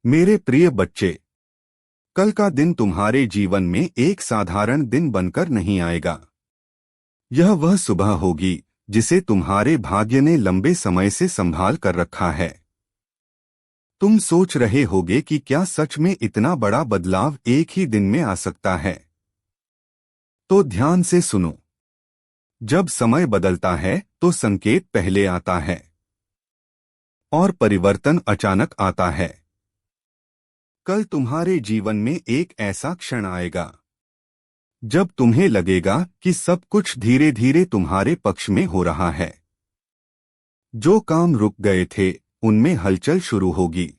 मेरे प्रिय बच्चे, कल का दिन तुम्हारे जीवन में एक साधारण दिन बनकर नहीं आएगा। यह वह सुबह होगी जिसे तुम्हारे भाग्य ने लंबे समय से संभाल कर रखा है। तुम सोच रहे होगे कि क्या सच में इतना बड़ा बदलाव एक ही दिन में आ सकता है? तो ध्यान से सुनो। जब समय बदलता है तो संकेत पहले आता है और परिवर्तन अचानक आता है। कल तुम्हारे जीवन में एक ऐसा क्षण आएगा जब तुम्हें लगेगा कि सब कुछ धीरे धीरे तुम्हारे पक्ष में हो रहा है। जो काम रुक गए थे उनमें हलचल शुरू होगी।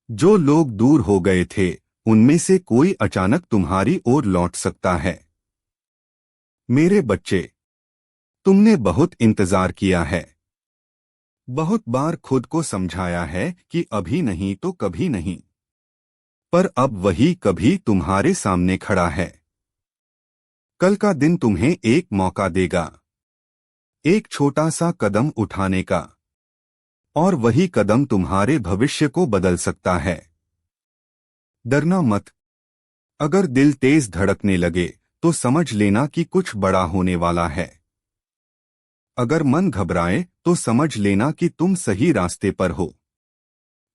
जो लोग दूर हो गए थे उनमें से कोई अचानक तुम्हारी ओर लौट सकता है। मेरे बच्चे, तुमने बहुत इंतजार किया है। बहुत बार खुद को समझाया है कि अभी नहीं तो कभी नहीं। पर अब वही कभी तुम्हारे सामने खड़ा है। कल का दिन तुम्हें एक मौका देगा, एक छोटा सा कदम उठाने का, और वही कदम तुम्हारे भविष्य को बदल सकता है। डरना मत। अगर दिल तेज धड़कने लगे तो समझ लेना कि कुछ बड़ा होने वाला है। अगर मन घबराए तो समझ लेना कि तुम सही रास्ते पर हो।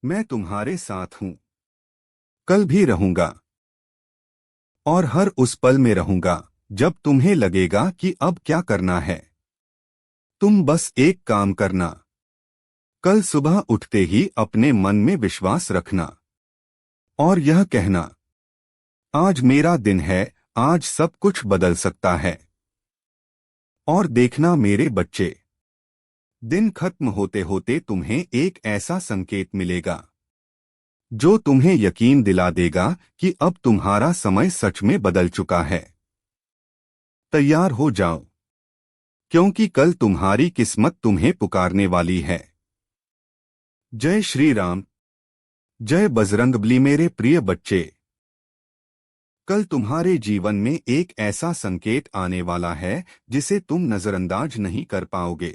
मैं तुम्हारे साथ हूं। कल भी रहूंगा और हर उस पल में रहूंगा जब तुम्हें लगेगा कि अब क्या करना है। तुम बस एक काम करना। कल सुबह उठते ही अपने मन में विश्वास रखना और यह कहना, आज मेरा दिन है, आज सब कुछ बदल सकता है। और देखना मेरे बच्चे, दिन खत्म होते होते तुम्हें एक ऐसा संकेत मिलेगा जो तुम्हें यकीन दिला देगा कि अब तुम्हारा समय सच में बदल चुका है। तैयार हो जाओ, क्योंकि कल तुम्हारी किस्मत तुम्हें पुकारने वाली है। जय श्री राम, जय बजरंगबली। मेरे प्रिय बच्चे, कल तुम्हारे जीवन में एक ऐसा संकेत आने वाला है जिसे तुम नजरअंदाज नहीं कर पाओगे।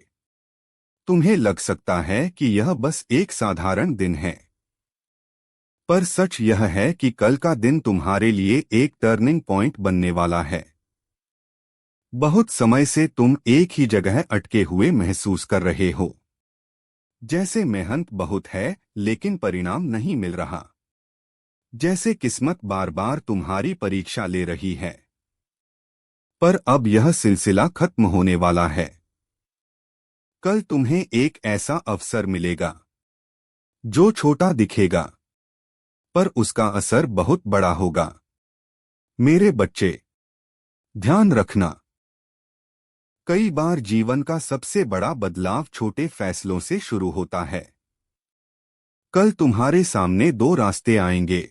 तुम्हें लग सकता है कि यह बस एक साधारण दिन है, पर सच यह है कि कल का दिन तुम्हारे लिए एक टर्निंग पॉइंट बनने वाला है। बहुत समय से तुम एक ही जगह अटके हुए महसूस कर रहे हो, जैसे मेहनत बहुत है लेकिन परिणाम नहीं मिल रहा, जैसे किस्मत बार बार तुम्हारी परीक्षा ले रही है। पर अब यह सिलसिला खत्म होने वाला है। कल तुम्हें एक ऐसा अवसर मिलेगा जो छोटा दिखेगा, पर उसका असर बहुत बड़ा होगा। मेरे बच्चे, ध्यान रखना, कई बार जीवन का सबसे बड़ा बदलाव छोटे फैसलों से शुरू होता है। कल तुम्हारे सामने दो रास्ते आएंगे,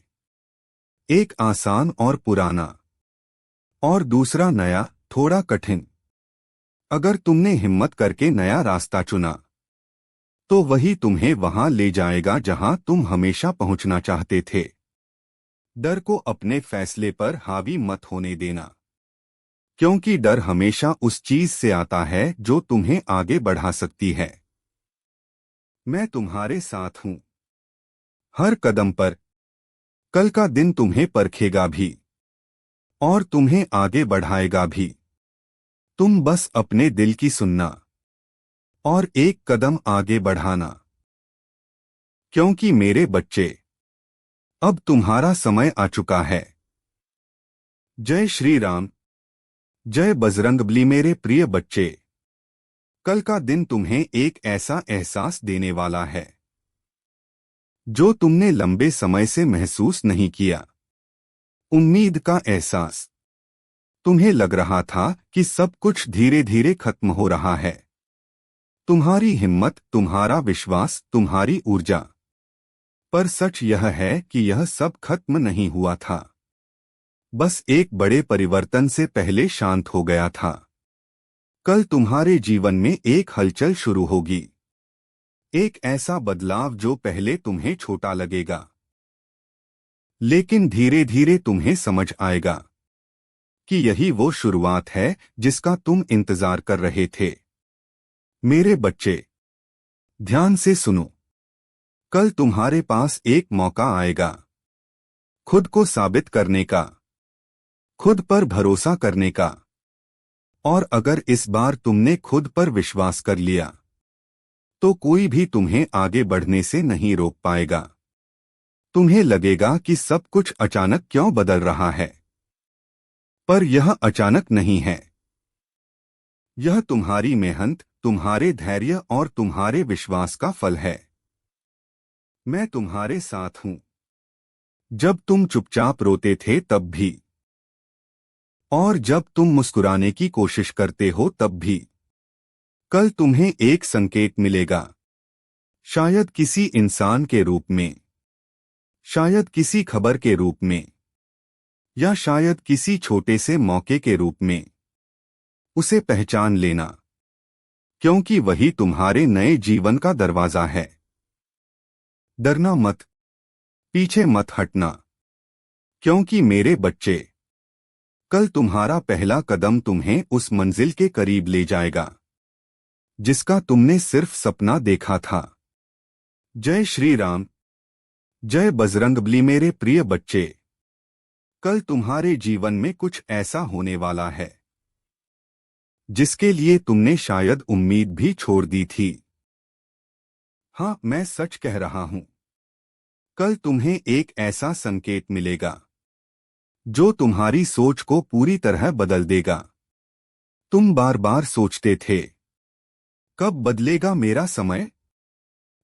एक आसान और पुराना, और दूसरा नया, थोड़ा कठिन। अगर तुमने हिम्मत करके नया रास्ता चुना तो वही तुम्हें वहां ले जाएगा जहां तुम हमेशा पहुंचना चाहते थे। डर को अपने फैसले पर हावी मत होने देना, क्योंकि डर हमेशा उस चीज से आता है जो तुम्हें आगे बढ़ा सकती है। मैं तुम्हारे साथ हूं हर कदम पर। कल का दिन तुम्हें परखेगा भी और तुम्हें आगे बढ़ाएगा भी। तुम बस अपने दिल की सुनना और एक कदम आगे बढ़ाना, क्योंकि मेरे बच्चे, अब तुम्हारा समय आ चुका है। जय श्री राम, जय बजरंगबली। मेरे प्रिय बच्चे, कल का दिन तुम्हें एक ऐसा एहसास देने वाला है जो तुमने लंबे समय से महसूस नहीं किया। उम्मीद का एहसास। तुम्हें लग रहा था कि सब कुछ धीरे धीरे खत्म हो रहा है। तुम्हारी हिम्मत, तुम्हारा विश्वास, तुम्हारी ऊर्जा। पर सच यह है कि यह सब खत्म नहीं हुआ था, बस एक बड़े परिवर्तन से पहले शांत हो गया था। कल तुम्हारे जीवन में एक हलचल शुरू होगी, एक ऐसा बदलाव जो पहले तुम्हें छोटा लगेगा, लेकिन धीरे धीरे तुम्हें समझ आएगा कि यही वो शुरुआत है जिसका तुम इंतजार कर रहे थे। मेरे बच्चे, ध्यान से सुनो। कल तुम्हारे पास एक मौका आएगा खुद को साबित करने का, खुद पर भरोसा करने का। और अगर इस बार तुमने खुद पर विश्वास कर लिया तो कोई भी तुम्हें आगे बढ़ने से नहीं रोक पाएगा। तुम्हें लगेगा कि सब कुछ अचानक क्यों बदल रहा है, पर यह अचानक नहीं है। यह तुम्हारी मेहनत, तुम्हारे धैर्य और तुम्हारे विश्वास का फल है। मैं तुम्हारे साथ हूं। जब तुम चुपचाप रोते थे तब भी, और जब तुम मुस्कुराने की कोशिश करते हो तब भी। कल तुम्हें एक संकेत मिलेगा, शायद किसी इंसान के रूप में, शायद किसी खबर के रूप में, या शायद किसी छोटे से मौके के रूप में। उसे पहचान लेना, क्योंकि वही तुम्हारे नए जीवन का दरवाजा है। डरना मत, पीछे मत हटना, क्योंकि मेरे बच्चे, कल तुम्हारा पहला कदम तुम्हें उस मंजिल के करीब ले जाएगा जिसका तुमने सिर्फ सपना देखा था। जय श्री राम, जय बजरंगबली। मेरे प्रिय बच्चे, कल तुम्हारे जीवन में कुछ ऐसा होने वाला है जिसके लिए तुमने शायद उम्मीद भी छोड़ दी थी। हाँ, मैं सच कह रहा हूं। कल तुम्हें एक ऐसा संकेत मिलेगा जो तुम्हारी सोच को पूरी तरह बदल देगा। तुम बार बार सोचते थे, कब बदलेगा मेरा समय,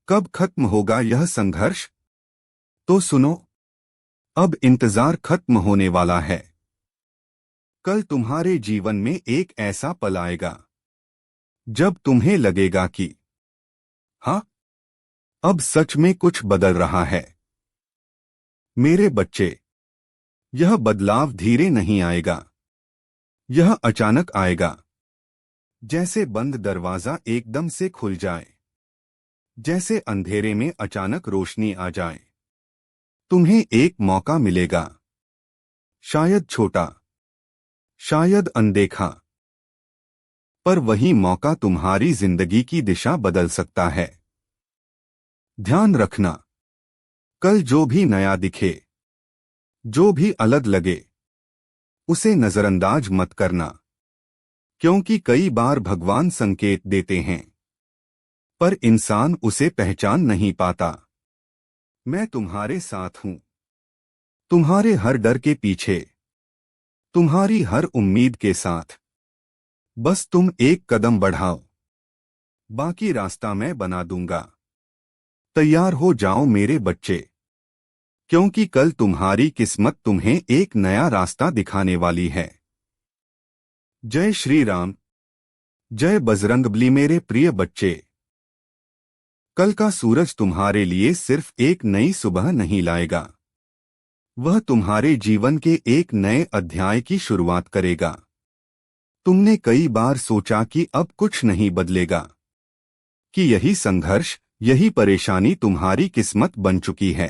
कब खत्म होगा यह संघर्ष। तो सुनो, अब इंतजार खत्म होने वाला है। कल तुम्हारे जीवन में एक ऐसा पल आएगा जब तुम्हें लगेगा कि हाँ, अब सच में कुछ बदल रहा है। मेरे बच्चे, यह बदलाव धीरे नहीं आएगा, यह अचानक आएगा। जैसे बंद दरवाजा एकदम से खुल जाए, जैसे अंधेरे में अचानक रोशनी आ जाए। तुम्हें एक मौका मिलेगा, शायद छोटा, शायद अनदेखा, पर वही मौका तुम्हारी जिंदगी की दिशा बदल सकता है। ध्यान रखना, कल जो भी नया दिखे, जो भी अलग लगे, उसे नजरअंदाज मत करना, क्योंकि कई बार भगवान संकेत देते हैं पर इंसान उसे पहचान नहीं पाता। मैं तुम्हारे साथ हूं, तुम्हारे हर डर के पीछे, तुम्हारी हर उम्मीद के साथ। बस तुम एक कदम बढ़ाओ, बाकी रास्ता मैं बना दूंगा। तैयार हो जाओ मेरे बच्चे, क्योंकि कल तुम्हारी किस्मत तुम्हें एक नया रास्ता दिखाने वाली है। जय श्री राम, जय बजरंगबली। मेरे प्रिय बच्चे, कल का सूरज तुम्हारे लिए सिर्फ एक नई सुबह नहीं लाएगा, वह तुम्हारे जीवन के एक नए अध्याय की शुरुआत करेगा। तुमने कई बार सोचा कि अब कुछ नहीं बदलेगा, कि यही संघर्ष, यही परेशानी तुम्हारी किस्मत बन चुकी है।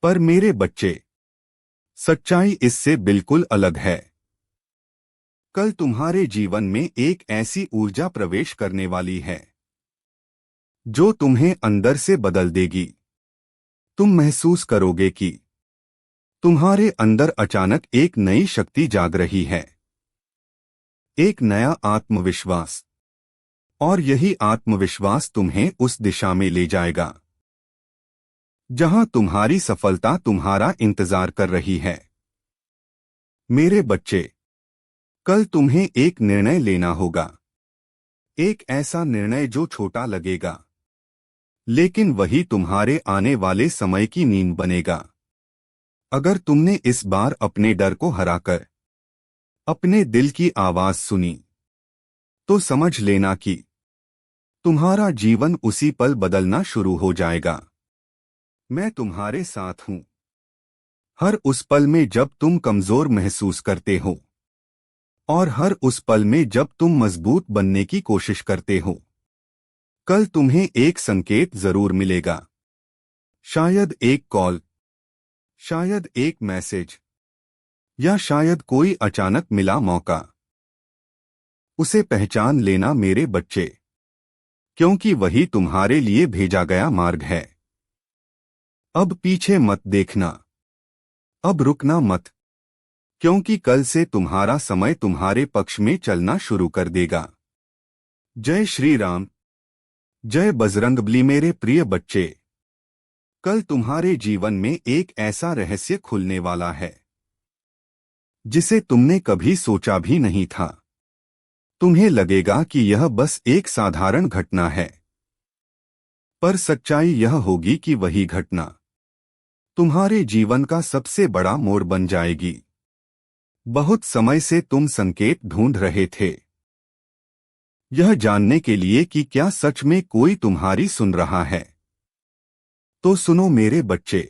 पर मेरे बच्चे, सच्चाई इससे बिल्कुल अलग है। कल तुम्हारे जीवन में एक ऐसी ऊर्जा प्रवेश करने वाली है जो तुम्हें अंदर से बदल देगी। तुम महसूस करोगे कि तुम्हारे अंदर अचानक एक नई शक्ति जाग रही है, एक नया आत्मविश्वास। और यही आत्मविश्वास तुम्हें उस दिशा में ले जाएगा जहां तुम्हारी सफलता तुम्हारा इंतजार कर रही है। मेरे बच्चे, कल तुम्हें एक निर्णय लेना होगा, एक ऐसा निर्णय जो छोटा लगेगा, लेकिन वही तुम्हारे आने वाले समय की नींव बनेगा। अगर तुमने इस बार अपने डर को हराकर अपने दिल की आवाज सुनी, तो समझ लेना कि तुम्हारा जीवन उसी पल बदलना शुरू हो जाएगा। मैं तुम्हारे साथ हूं, हर उस पल में जब तुम कमजोर महसूस करते हो, और हर उस पल में जब तुम मजबूत बनने की कोशिश करते हो। कल तुम्हें एक संकेत जरूर मिलेगा, शायद एक कॉल, शायद एक मैसेज, या शायद कोई अचानक मिला मौका। उसे पहचान लेना मेरे बच्चे, क्योंकि वही तुम्हारे लिए भेजा गया मार्ग है। अब पीछे मत देखना, अब रुकना मत, क्योंकि कल से तुम्हारा समय तुम्हारे पक्ष में चलना शुरू कर देगा। जय श्री राम। जय बजरंगबली। मेरे प्रिय बच्चे, कल तुम्हारे जीवन में एक ऐसा रहस्य खुलने वाला है जिसे तुमने कभी सोचा भी नहीं था। तुम्हें लगेगा कि यह बस एक साधारण घटना है, पर सच्चाई यह होगी कि वही घटना तुम्हारे जीवन का सबसे बड़ा मोड़ बन जाएगी। बहुत समय से तुम संकेत ढूंढ रहे थे, यह जानने के लिए कि क्या सच में कोई तुम्हारी सुन रहा है। तो सुनो मेरे बच्चे,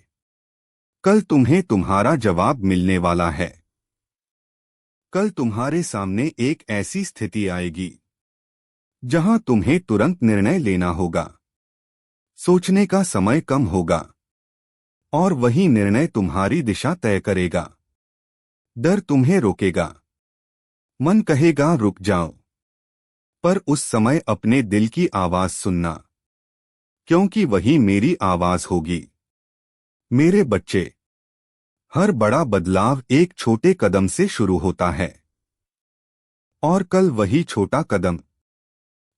कल तुम्हें तुम्हारा जवाब मिलने वाला है। कल तुम्हारे सामने एक ऐसी स्थिति आएगी जहां तुम्हें तुरंत निर्णय लेना होगा। सोचने का समय कम होगा और वही निर्णय तुम्हारी दिशा तय करेगा। डर तुम्हें रोकेगा, मन कहेगा रुक जाओ, पर उस समय अपने दिल की आवाज सुनना, क्योंकि वही मेरी आवाज होगी। मेरे बच्चे, हर बड़ा बदलाव एक छोटे कदम से शुरू होता है, और कल वही छोटा कदम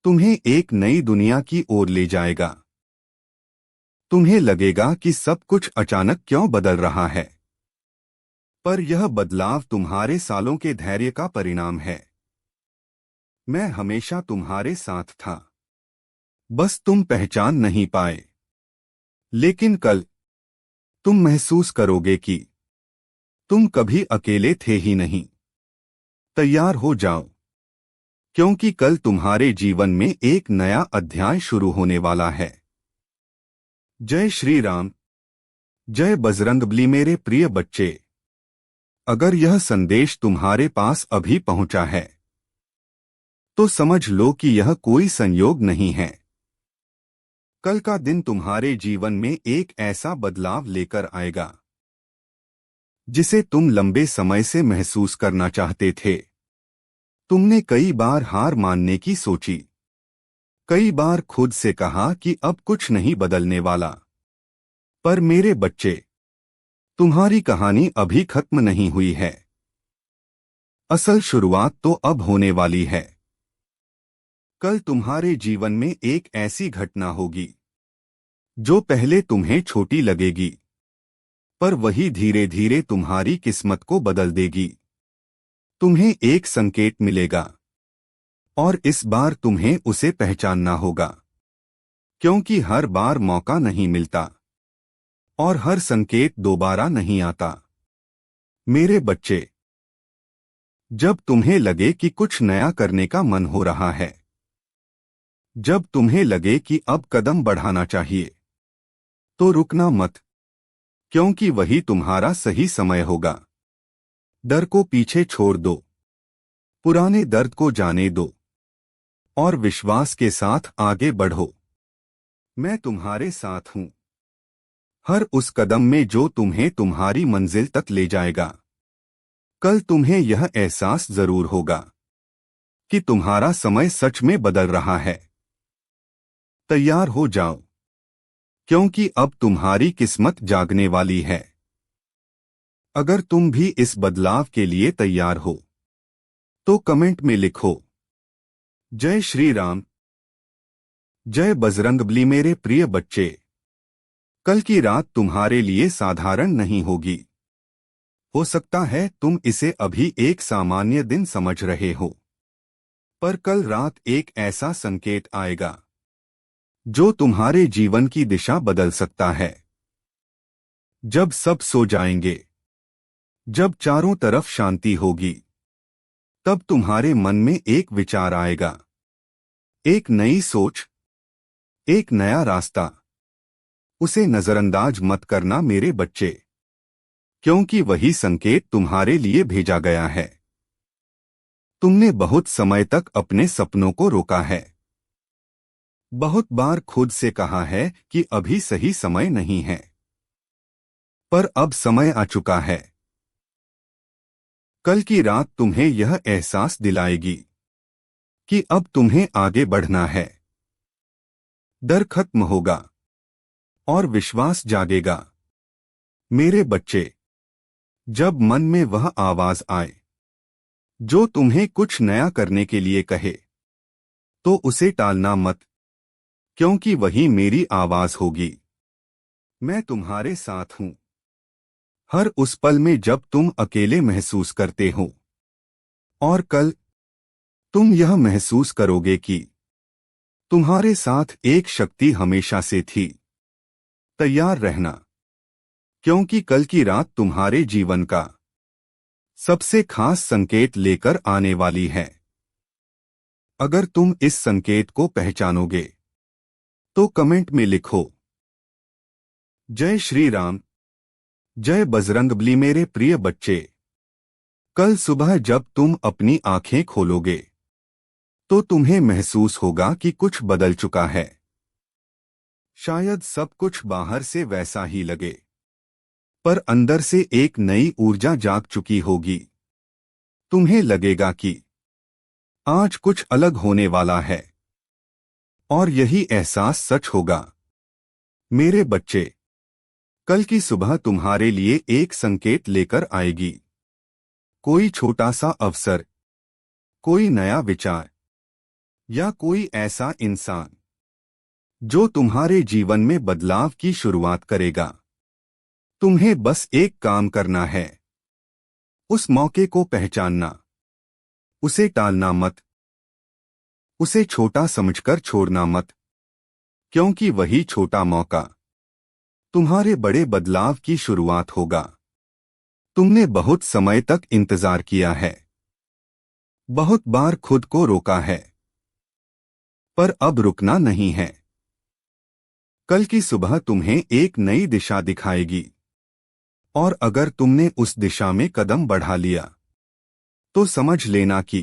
तुम्हें एक नई दुनिया की ओर ले जाएगा। तुम्हें लगेगा कि सब कुछ अचानक क्यों बदल रहा है, पर यह बदलाव तुम्हारे सालों के धैर्य का परिणाम है। मैं हमेशा तुम्हारे साथ था, बस तुम पहचान नहीं पाए। लेकिन कल तुम महसूस करोगे कि तुम कभी अकेले थे ही नहीं। तैयार हो जाओ, क्योंकि कल तुम्हारे जीवन में एक नया अध्याय शुरू होने वाला है। जय श्री राम। जय बजरंगबली। मेरे प्रिय बच्चे, अगर यह संदेश तुम्हारे पास अभी पहुंचा है तो समझ लो कि यह कोई संयोग नहीं है। कल का दिन तुम्हारे जीवन में एक ऐसा बदलाव लेकर आएगा जिसे तुम लंबे समय से महसूस करना चाहते थे। तुमने कई बार हार मानने की सोची, कई बार खुद से कहा कि अब कुछ नहीं बदलने वाला। पर मेरे बच्चे, तुम्हारी कहानी अभी खत्म नहीं हुई है। असल शुरुआत तो अब होने वाली है। कल तुम्हारे जीवन में एक ऐसी घटना होगी जो पहले तुम्हें छोटी लगेगी, पर वही धीरे धीरे तुम्हारी किस्मत को बदल देगी। तुम्हें एक संकेत मिलेगा और इस बार तुम्हें उसे पहचानना होगा, क्योंकि हर बार मौका नहीं मिलता और हर संकेत दोबारा नहीं आता। मेरे बच्चे, जब तुम्हें लगे कि कुछ नया करने का मन हो रहा है, जब तुम्हें लगे कि अब कदम बढ़ाना चाहिए, तो रुकना मत, क्योंकि वही तुम्हारा सही समय होगा। डर को पीछे छोड़ दो, पुराने दर्द को जाने दो और विश्वास के साथ आगे बढ़ो। मैं तुम्हारे साथ हूं, हर उस कदम में जो तुम्हें तुम्हारी मंजिल तक ले जाएगा। कल तुम्हें यह एहसास जरूर होगा कि तुम्हारा समय सच में बदल रहा है। तैयार हो जाओ, क्योंकि अब तुम्हारी किस्मत जागने वाली है। अगर तुम भी इस बदलाव के लिए तैयार हो तो कमेंट में लिखो, जय श्री राम। जय बजरंगबली। मेरे प्रिय बच्चे, कल की रात तुम्हारे लिए साधारण नहीं होगी। हो सकता है तुम इसे अभी एक सामान्य दिन समझ रहे हो, पर कल रात एक ऐसा संकेत आएगा जो तुम्हारे जीवन की दिशा बदल सकता है। जब सब सो जाएंगे, जब चारों तरफ शांति होगी, तब तुम्हारे मन में एक विचार आएगा, एक नई सोच, एक नया रास्ता। उसे नजरअंदाज मत करना मेरे बच्चे, क्योंकि वही संकेत तुम्हारे लिए भेजा गया है। तुमने बहुत समय तक अपने सपनों को रोका है, बहुत बार खुद से कहा है कि अभी सही समय नहीं है, पर अब समय आ चुका है। कल की रात तुम्हें यह एहसास दिलाएगी कि अब तुम्हें आगे बढ़ना है। डर खत्म होगा और विश्वास जागेगा। मेरे बच्चे, जब मन में वह आवाज आए जो तुम्हें कुछ नया करने के लिए कहे, तो उसे टालना मत, क्योंकि वही मेरी आवाज होगी। मैं तुम्हारे साथ हूं हर उस पल में जब तुम अकेले महसूस करते हो। और कल तुम यह महसूस करोगे कि तुम्हारे साथ एक शक्ति हमेशा से थी। तैयार रहना, क्योंकि कल की रात तुम्हारे जीवन का सबसे खास संकेत लेकर आने वाली है। अगर तुम इस संकेत को पहचानोगे तो कमेंट में लिखो, जय श्री राम, जय बजरंगबली। मेरे प्रिय बच्चे, कल सुबह जब तुम अपनी आंखें खोलोगे तो तुम्हें महसूस होगा कि कुछ बदल चुका है। शायद सब कुछ बाहर से वैसा ही लगे, पर अंदर से एक नई ऊर्जा जाग चुकी होगी। तुम्हें लगेगा कि आज कुछ अलग होने वाला है, और यही एहसास सच होगा। मेरे बच्चे, कल की सुबह तुम्हारे लिए एक संकेत लेकर आएगी। कोई छोटा सा अवसर, कोई नया विचार, या कोई ऐसा इंसान जो तुम्हारे जीवन में बदलाव की शुरुआत करेगा। तुम्हें बस एक काम करना है, उस मौके को पहचानना, उसे टालना मत, उसे छोटा समझकर छोड़ना मत, क्योंकि वही छोटा मौका तुम्हारे बड़े बदलाव की शुरुआत होगा। तुमने बहुत समय तक इंतजार किया है, बहुत बार खुद को रोका है, पर अब रुकना नहीं है। कल की सुबह तुम्हें एक नई दिशा दिखाएगी, और अगर तुमने उस दिशा में कदम बढ़ा लिया तो समझ लेना कि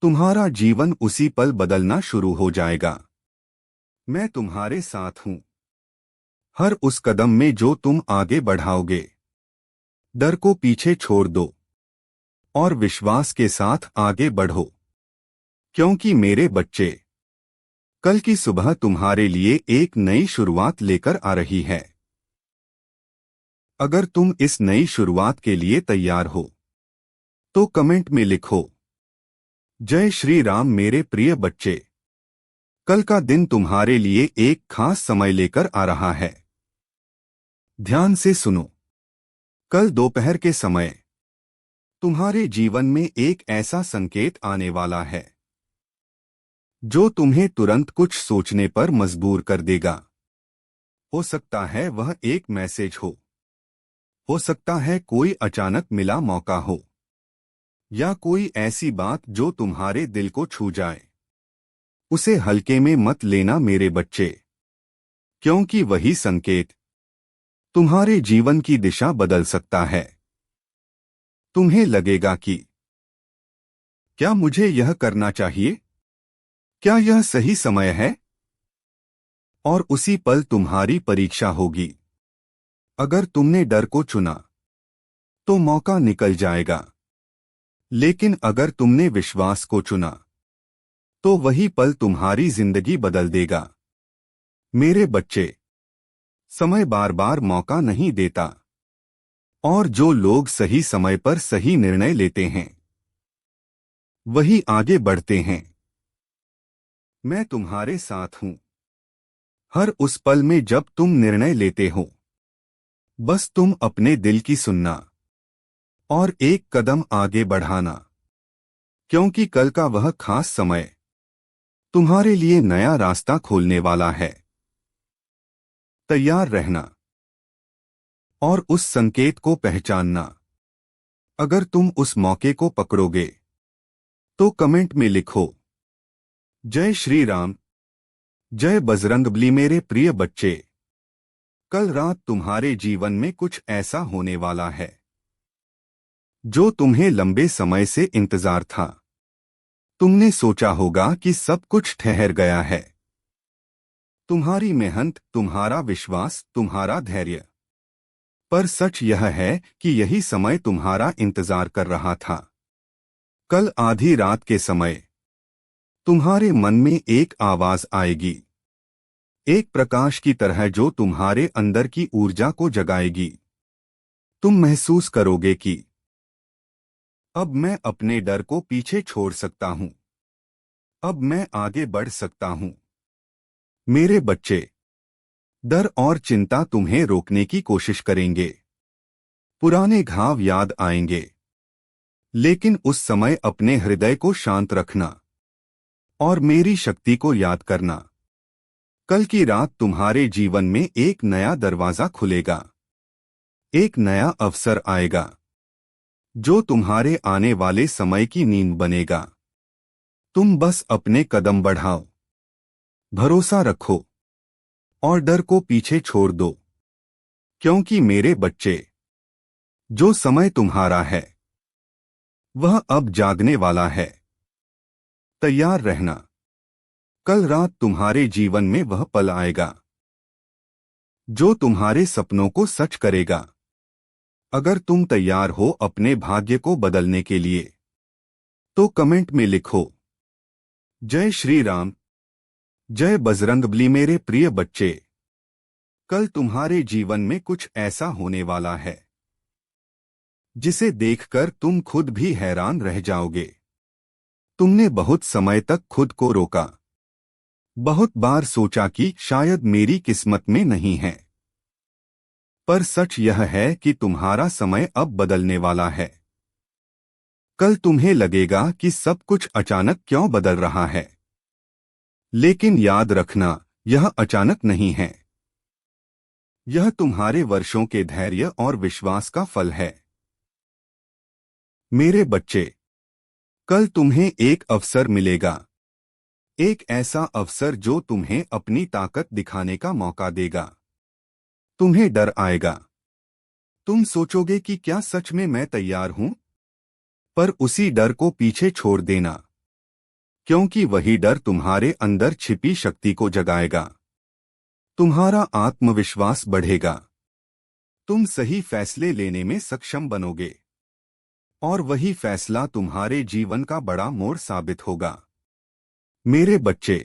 तुम्हारा जीवन उसी पल बदलना शुरू हो जाएगा। मैं तुम्हारे साथ हूं हर उस कदम में जो तुम आगे बढ़ाओगे। डर को पीछे छोड़ दो और विश्वास के साथ आगे बढ़ो, क्योंकि मेरे बच्चे, कल की सुबह तुम्हारे लिए एक नई शुरुआत लेकर आ रही है। अगर तुम इस नई शुरुआत के लिए तैयार हो तो कमेंट में लिखो, जय श्री राम। मेरे प्रिय बच्चे, कल का दिन तुम्हारे लिए एक खास समय लेकर आ रहा है। ध्यान से सुनो, कल दोपहर के समय तुम्हारे जीवन में एक ऐसा संकेत आने वाला है जो तुम्हें तुरंत कुछ सोचने पर मजबूर कर देगा। हो सकता है वह एक मैसेज हो सकता है कोई अचानक मिला मौका हो, या कोई ऐसी बात जो तुम्हारे दिल को छू जाए। उसे हल्के में मत लेना मेरे बच्चे, क्योंकि वही संकेत तुम्हारे जीवन की दिशा बदल सकता है। तुम्हें लगेगा कि क्या मुझे यह करना चाहिए, क्या यह सही समय है? और उसी पल तुम्हारी परीक्षा होगी। अगर तुमने डर को चुना तो मौका निकल जाएगा, लेकिन अगर तुमने विश्वास को चुना तो वही पल तुम्हारी जिंदगी बदल देगा। मेरे बच्चे, समय बार बार मौका नहीं देता, और जो लोग सही समय पर सही निर्णय लेते हैं वही आगे बढ़ते हैं। मैं तुम्हारे साथ हूं हर उस पल में जब तुम निर्णय लेते हो। बस तुम अपने दिल की सुनना और एक कदम आगे बढ़ाना, क्योंकि कल का वह खास समय तुम्हारे लिए नया रास्ता खोलने वाला है। तैयार रहना और उस संकेत को पहचानना। अगर तुम उस मौके को पकड़ोगे तो कमेंट में लिखो, जय श्री राम, जय बजरंगबली। मेरे प्रिय बच्चे, कल रात तुम्हारे जीवन में कुछ ऐसा होने वाला है जो तुम्हें लंबे समय से इंतजार था। तुमने सोचा होगा कि सब कुछ ठहर गया है, तुम्हारी मेहनत, तुम्हारा विश्वास, तुम्हारा धैर्य। पर सच यह है कि यही समय तुम्हारा इंतजार कर रहा था। कल आधी रात के समय तुम्हारे मन में एक आवाज आएगी एक प्रकाश की तरह जो तुम्हारे अंदर की ऊर्जा को जगाएगी। तुम महसूस करोगे कि अब मैं अपने डर को पीछे छोड़ सकता हूं। अब मैं आगे बढ़ सकता हूं। मेरे बच्चे, डर और चिंता तुम्हें रोकने की कोशिश करेंगे। पुराने घाव याद आएंगे। लेकिन उस समय अपने हृदय को शांत रखना और मेरी शक्ति को याद करना। कल की रात तुम्हारे जीवन में एक नया दरवाजा खुलेगा। एक नया अवसर आएगा जो तुम्हारे आने वाले समय की नींद बनेगा। तुम बस अपने कदम बढ़ाओ, भरोसा रखो और डर को पीछे छोड़ दो। क्योंकि मेरे बच्चे, जो समय तुम्हारा है वह अब जागने वाला है। तैयार रहना। कल रात तुम्हारे जीवन में वह पल आएगा जो तुम्हारे सपनों को सच करेगा। अगर तुम तैयार हो अपने भाग्य को बदलने के लिए तो कमेंट में लिखो, जय श्री राम, जय बजरंगबली। मेरे प्रिय बच्चे, कल तुम्हारे जीवन में कुछ ऐसा होने वाला है जिसे देखकर तुम खुद भी हैरान रह जाओगे। तुमने बहुत समय तक खुद को रोका, बहुत बार सोचा कि शायद मेरी किस्मत में नहीं है। पर सच यह है कि तुम्हारा समय अब बदलने वाला है। कल तुम्हें लगेगा कि सब कुछ अचानक क्यों बदल रहा है। लेकिन याद रखना, यह अचानक नहीं है। यह तुम्हारे वर्षों के धैर्य और विश्वास का फल है। मेरे बच्चे, कल तुम्हें एक अवसर मिलेगा। एक ऐसा अवसर जो तुम्हें अपनी ताकत दिखाने का मौका देगा। तुम्हें डर आएगा। तुम सोचोगे कि क्या सच में मैं तैयार हूं? पर उसी डर को पीछे छोड़ देना, क्योंकि वही डर तुम्हारे अंदर छिपी शक्ति को जगाएगा। तुम्हारा आत्मविश्वास बढ़ेगा। तुम सही फैसले लेने में सक्षम बनोगे और वही फैसला तुम्हारे जीवन का बड़ा मोड़ साबित होगा। मेरे बच्चे,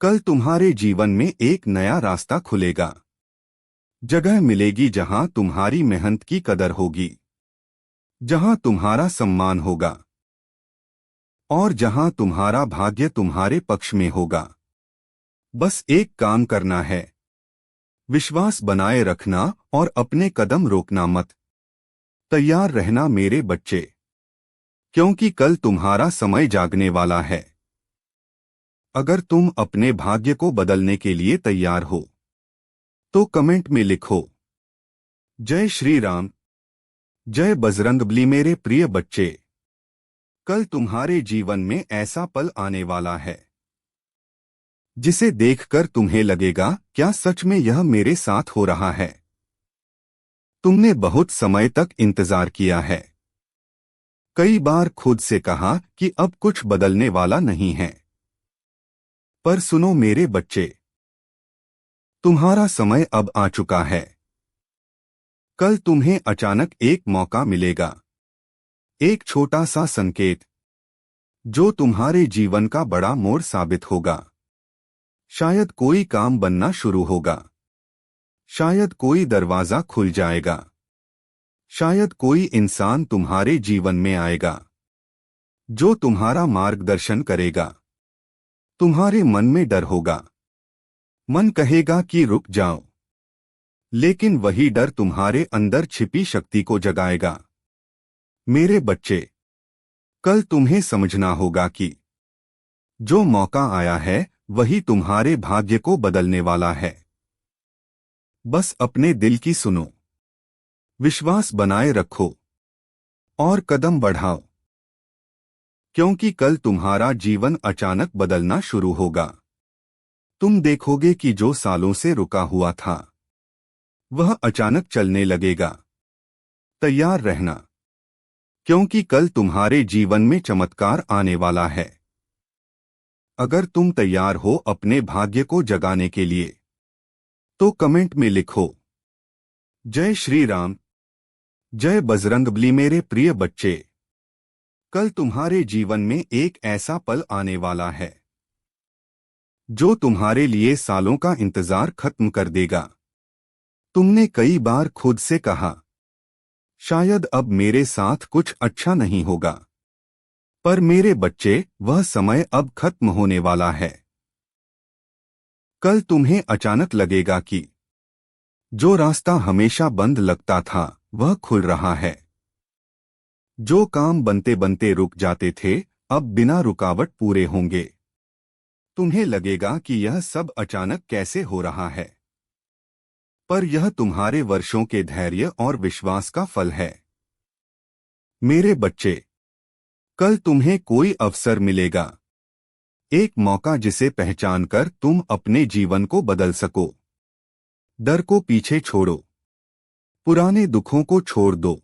कल तुम्हारे जीवन में एक नया रास्ता खुलेगा। जगह मिलेगी जहां तुम्हारी मेहनत की कदर होगी, जहां तुम्हारा सम्मान होगा और जहां तुम्हारा भाग्य तुम्हारे पक्ष में होगा। बस एक काम करना है, विश्वास बनाए रखना और अपने कदम रोकना मत। तैयार रहना मेरे बच्चे, क्योंकि कल तुम्हारा समय जागने वाला है। अगर तुम अपने भाग्य को बदलने के लिए तैयार हो तो कमेंट में लिखो, जय श्री राम, जय बजरंगबली। मेरे प्रिय बच्चे, कल तुम्हारे जीवन में ऐसा पल आने वाला है जिसे देखकर तुम्हें लगेगा, क्या सच में यह मेरे साथ हो रहा है। तुमने बहुत समय तक इंतजार किया है। कई बार खुद से कहा कि अब कुछ बदलने वाला नहीं है। पर सुनो मेरे बच्चे, तुम्हारा समय अब आ चुका है। कल तुम्हें अचानक एक मौका मिलेगा, एक छोटा सा संकेत जो तुम्हारे जीवन का बड़ा मोड़ साबित होगा। शायद कोई काम बनना शुरू होगा, शायद कोई दरवाजा खुल जाएगा, शायद कोई इंसान तुम्हारे जीवन में आएगा जो तुम्हारा मार्गदर्शन करेगा। तुम्हारे मन में डर होगा, मन कहेगा कि रुक जाओ, लेकिन वही डर तुम्हारे अंदर छिपी शक्ति को जगाएगा। मेरे बच्चे, कल तुम्हें समझना होगा कि जो मौका आया है वही तुम्हारे भाग्य को बदलने वाला है। बस अपने दिल की सुनो, विश्वास बनाए रखो और कदम बढ़ाओ, क्योंकि कल तुम्हारा जीवन अचानक बदलना शुरू होगा। तुम देखोगे कि जो सालों से रुका हुआ था वह अचानक चलने लगेगा। तैयार रहना, क्योंकि कल तुम्हारे जीवन में चमत्कार आने वाला है। अगर तुम तैयार हो अपने भाग्य को जगाने के लिए तो कमेंट में लिखो, जय श्री राम, जय बजरंगबली। मेरे प्रिय बच्चे, कल तुम्हारे जीवन में एक ऐसा पल आने वाला है जो तुम्हारे लिए सालों का इंतजार खत्म कर देगा। तुमने कई बार खुद से कहा, शायद अब मेरे साथ कुछ अच्छा नहीं होगा। पर मेरे बच्चे, वह समय अब खत्म होने वाला है। कल तुम्हें अचानक लगेगा कि जो रास्ता हमेशा बंद लगता था, वह खुल रहा है। जो काम बनते बनते रुक जाते थे, अब बिना रुकावट पूरे होंगे। तुम्हें लगेगा कि यह सब अचानक कैसे हो रहा है, पर यह तुम्हारे वर्षों के धैर्य और विश्वास का फल है। मेरे बच्चे, कल तुम्हें कोई अवसर मिलेगा, एक मौका जिसे पहचानकर तुम अपने जीवन को बदल सको। डर को पीछे छोड़ो, पुराने दुखों को छोड़ दो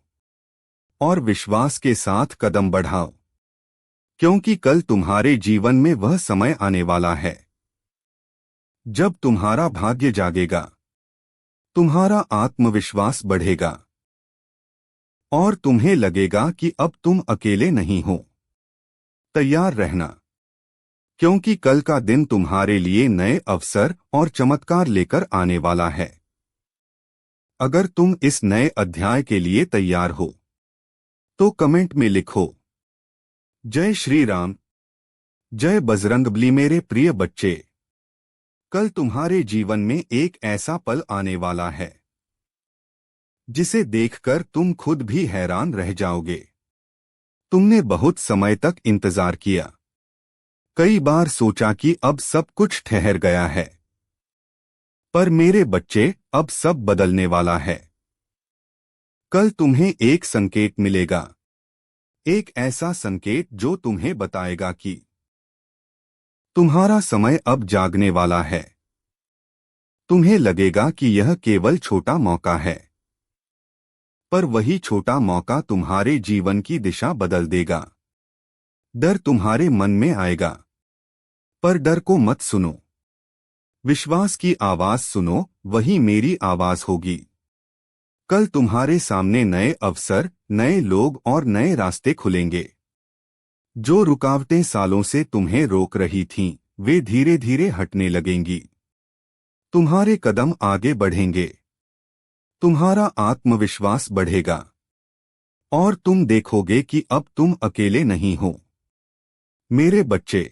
और विश्वास के साथ कदम बढ़ाओ, क्योंकि कल तुम्हारे जीवन में वह समय आने वाला है जब तुम्हारा भाग्य जागेगा, तुम्हारा आत्मविश्वास बढ़ेगा और तुम्हें लगेगा कि अब तुम अकेले नहीं हो। तैयार रहना, क्योंकि कल का दिन तुम्हारे लिए नए अवसर और चमत्कार लेकर आने वाला है। अगर तुम इस नए अध्याय के लिए तैयार हो, तो कमेंट में लिखो, जय श्री राम, जय बजरंगबली। मेरे प्रिय बच्चे, कल तुम्हारे जीवन में एक ऐसा पल आने वाला है जिसे देखकर तुम खुद भी हैरान रह जाओगे। तुमने बहुत समय तक इंतजार किया, कई बार सोचा कि अब सब कुछ ठहर गया है, पर मेरे बच्चे, अब सब बदलने वाला है। कल तुम्हें एक संकेत मिलेगा, एक ऐसा संकेत जो तुम्हें बताएगा कि तुम्हारा समय अब जागने वाला है। तुम्हें लगेगा कि यह केवल छोटा मौका है, पर वही छोटा मौका तुम्हारे जीवन की दिशा बदल देगा। डर तुम्हारे मन में आएगा, पर डर को मत सुनो। विश्वास की आवाज सुनो, वही मेरी आवाज होगी। कल तुम्हारे सामने नए अवसर, नए लोग और नए रास्ते खुलेंगे। जो रुकावटें सालों से तुम्हें रोक रही थीं, वे धीरे धीरे हटने लगेंगी। तुम्हारे कदम आगे बढ़ेंगे, तुम्हारा आत्मविश्वास बढ़ेगा और तुम देखोगे कि अब तुम अकेले नहीं हो। मेरे बच्चे,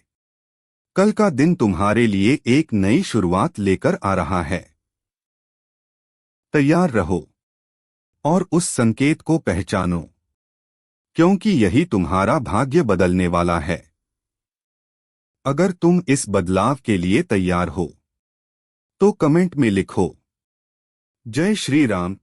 कल का दिन तुम्हारे लिए एक नई शुरुआत लेकर आ रहा है। तैयार रहो और उस संकेत को पहचानो, क्योंकि यही तुम्हारा भाग्य बदलने वाला है। अगर तुम इस बदलाव के लिए तैयार हो, तो कमेंट में लिखो, जय श्री राम,